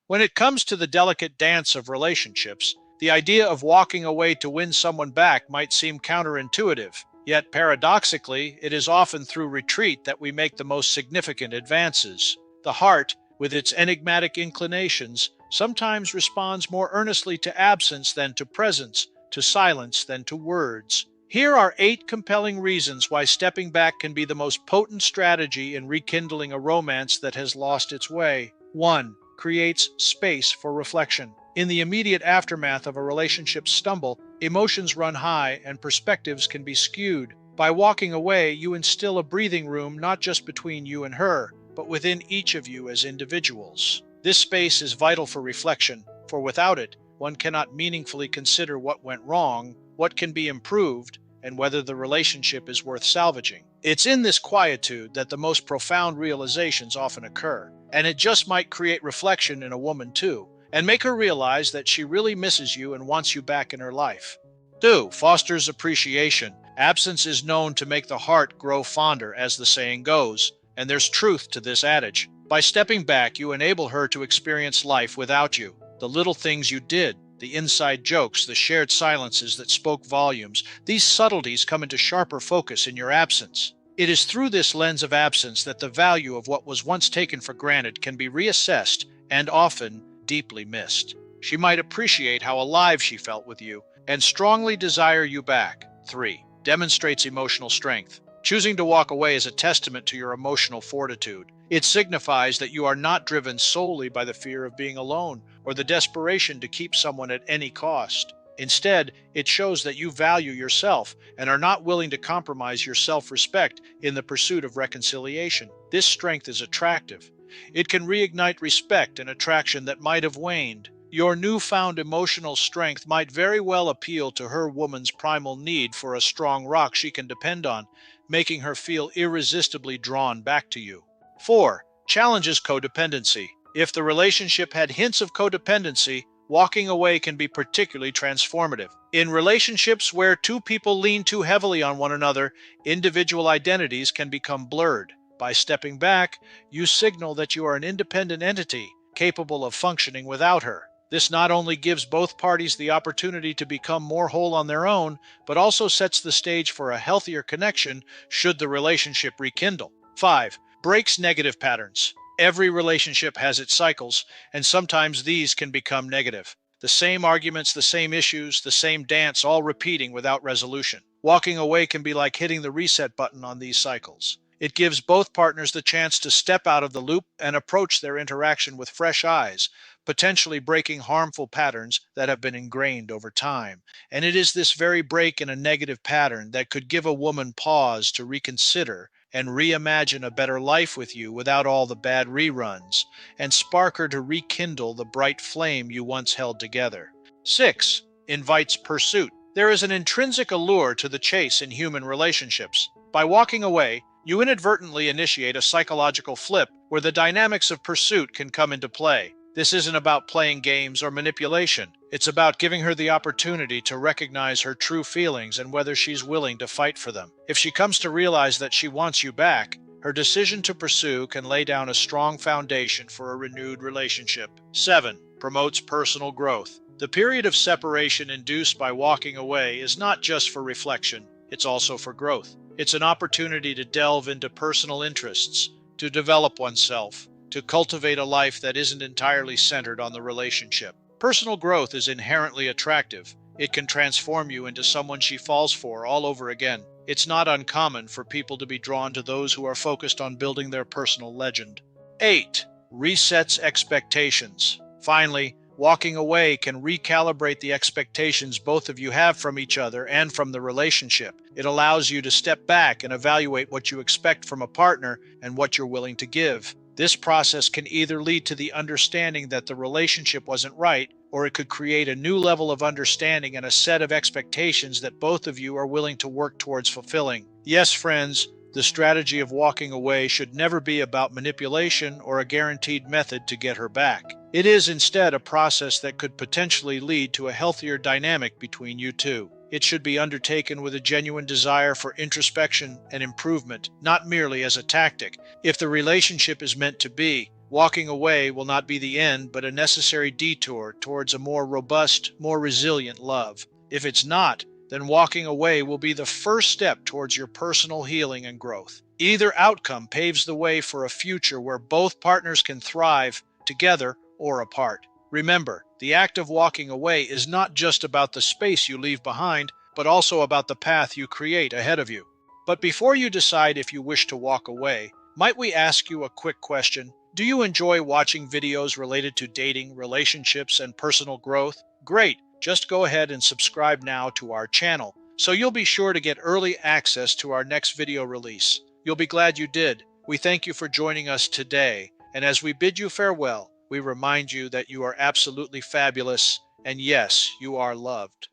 When it comes to the delicate dance of relationships, the idea of walking away to win someone back might seem counterintuitive. Yet paradoxically, it is often through retreat that we make the most significant advances. The heart, with its enigmatic inclinations, sometimes responds more earnestly to absence than to presence, to silence than to words. Here are 8 compelling reasons why stepping back can be the most potent strategy in rekindling a romance that has lost its way. 1. Creates space for reflection. In the immediate aftermath of a relationship stumble, emotions run high and perspectives can be skewed. By walking away, you instill a breathing room not just between you and her, but within each of you as individuals. This space is vital for reflection, for without it, one cannot meaningfully consider what went wrong, what can be improved, and whether the relationship is worth salvaging. It's in this quietude that the most profound realizations often occur, and it just might create reflection in a woman too, and make her realize that she really misses you and wants you back in her life. 2. Fosters appreciation. Absence is known to make the heart grow fonder, as the saying goes, and there's truth to this adage. By stepping back, you enable her to experience life without you. The little things you did, the inside jokes, the shared silences that spoke volumes, these subtleties come into sharper focus in your absence. It is through this lens of absence that the value of what was once taken for granted can be reassessed and often deeply missed. She might appreciate how alive she felt with you and strongly desire you back. 3. Demonstrates emotional strength. Choosing to walk away is a testament to your emotional fortitude. It signifies that you are not driven solely by the fear of being alone or the desperation to keep someone at any cost. Instead, it shows that you value yourself and are not willing to compromise your self-respect in the pursuit of reconciliation. This strength is attractive. It can reignite respect and attraction that might have waned. Your newfound emotional strength might very well appeal to her woman's primal need for a strong rock she can depend on, making her feel irresistibly drawn back to you. 4. Challenges codependency. If the relationship had hints of codependency, walking away can be particularly transformative. In relationships where two people lean too heavily on one another, individual identities can become blurred. By stepping back, you signal that you are an independent entity, capable of functioning without her. This not only gives both parties the opportunity to become more whole on their own, but also sets the stage for a healthier connection should the relationship rekindle. 5. Breaks negative patterns. Every relationship has its cycles, and sometimes these can become negative. The same arguments, the same issues, the same dance, all repeating without resolution. Walking away can be like hitting the reset button on these cycles. It gives both partners the chance to step out of the loop and approach their interaction with fresh eyes, potentially breaking harmful patterns that have been ingrained over time. And it is this very break in a negative pattern that could give a woman pause to reconsider and reimagine a better life with you without all the bad reruns, and spark her to rekindle the bright flame you once held together. 6. Invites pursuit. There is an intrinsic allure to the chase in human relationships. By walking away, you inadvertently initiate a psychological flip where the dynamics of pursuit can come into play. This isn't about playing games or manipulation. It's about giving her the opportunity to recognize her true feelings and whether she's willing to fight for them. If she comes to realize that she wants you back, her decision to pursue can lay down a strong foundation for a renewed relationship. 7. Promotes personal growth. The period of separation induced by walking away is not just for reflection, it's also for growth. It's an opportunity to delve into personal interests, to develop oneself, to cultivate a life that isn't entirely centered on the relationship. Personal growth is inherently attractive. It can transform you into someone she falls for all over again. It's not uncommon for people to be drawn to those who are focused on building their personal legend. 8. Resets expectations. Finally, walking away can recalibrate the expectations both of you have from each other and from the relationship. It allows you to step back and evaluate what you expect from a partner and what you're willing to give. This process can either lead to the understanding that the relationship wasn't right, or it could create a new level of understanding and a set of expectations that both of you are willing to work towards fulfilling. Yes, friends, the strategy of walking away should never be about manipulation or a guaranteed method to get her back. It is instead a process that could potentially lead to a healthier dynamic between you two. It should be undertaken with a genuine desire for introspection and improvement, not merely as a tactic. If the relationship is meant to be, Walking away will not be the end, but a necessary detour towards a more robust, more resilient love. If it's not, then walking away will be the first step towards your personal healing and growth. Either outcome paves the way for a future where both partners can thrive together or apart. Remember, the act of walking away is not just about the space you leave behind, but also about the path you create ahead of you. But before you decide if you wish to walk away, might we ask you a quick question? Do you enjoy watching videos related to dating, relationships, and personal growth? Great! Just go ahead and subscribe now to our channel, so you'll be sure to get early access to our next video release. You'll be glad you did. We thank you for joining us today, and as we bid you farewell, we remind you that you are absolutely fabulous, and yes, you are loved.